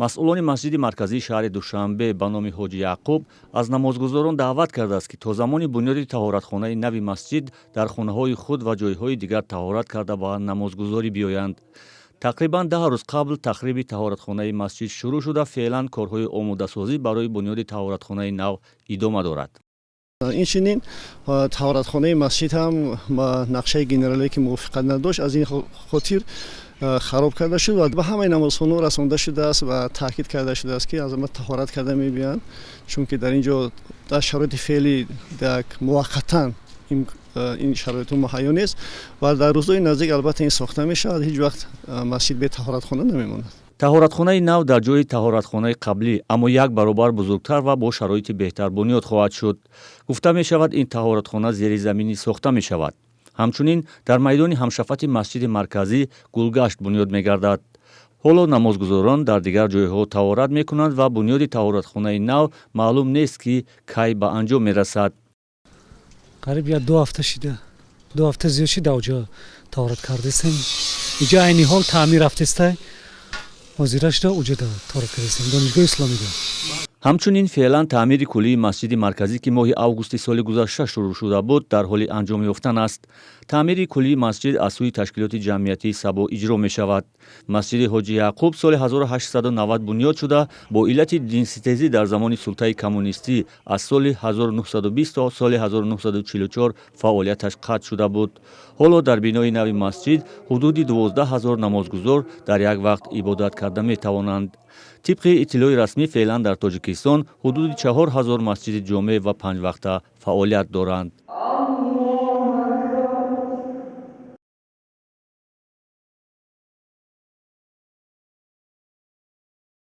масъулони масҷиди марказии шаҳри душанбе ба номи ҳоҷи яъқуб аз намозгузорон даъват кардааст ки то замони бунёди таҳоратхонаи нави масҷид дар хонаҳои худ ва ҷойҳои дигар таҳорат карда ба намозгузорӣ биёянд. тақрибан 10 рӯз қабл тахриби таҳоратхонаи масҷид шурӯъ шуда феълан корҳои омодасозӣ барои бунёди таҳоратхонаи нав идома дорад. инчунин таҳоратхонаи масҷид ҳам ба нақшаи генералие ки мувофиқат надошт, аз ин хотир хароб карда шуд ва ба ҳамаи намозхонҳо расонда шудааст ва таъкид карда шудааст ки аз ама таҳорат карда мебиёянд, чунки дар ин ҷо дар шароити феъли муваққатан ин шароитҳо муҳайё нест ва дар рӯзҳои наздик албатта ин сохта мешавад. Ҳеҷ вақт масҷид бе таҳоратхона намемонад. таҳоратхонаи нав дар ҷои таҳоратхонаи қаблӣ аммо як баробар бузургтар ва бо шароити беҳтар бунёд хоҳад шуд. гуфта мешавад ин таҳоратхона зеризаминӣ сохта мешавад. ҳамчунин дар майдони ҳамшафати масҷиди марказӣ гулгашт бунёд мегардад. ҳоло намозгузорон дар дигар ҷойҳо таҳорат мекунанд ва бунёди таҳоратхонаи нав маълум нест ки кай ба анҷом мерасад. қариб як 2 ҳафта шуда 2 ҳафта зиёд шуда оҷо таҳорат кардастем. иҷо айни ҳол таъмир рафтестай ҳозира шуда оҷо таҳорат кардастем донишгоҳи исломида. ҳамчунин феълан таъмири куллии масҷиди марказӣ ки моҳи августи соли гузашта шурӯъ шуда буд дар ҳоли анҷом ёфтан аст. таъмири куллии масҷид аз сӯи ташкилоти ҷамъиятии сабо иҷро мешавад. масҷиди ҳоҷи яъқуб соли 1890 бунёд шуда бо иллати динситезӣ дар замони султаи коммунистӣ аз соли 1920 то соли 1944 фаъолияташ қатъ шуда буд. ҳоло дар бинои нави масҷид ҳудуди 12000 намозгузор дар як вақт ибодат карда метавонанд. тибқи иттилои расмӣ феълан дар тоҷикистон ҳудуди 4000 масҷиди ҷомеъ ва панҷвақта фаъолият доранд.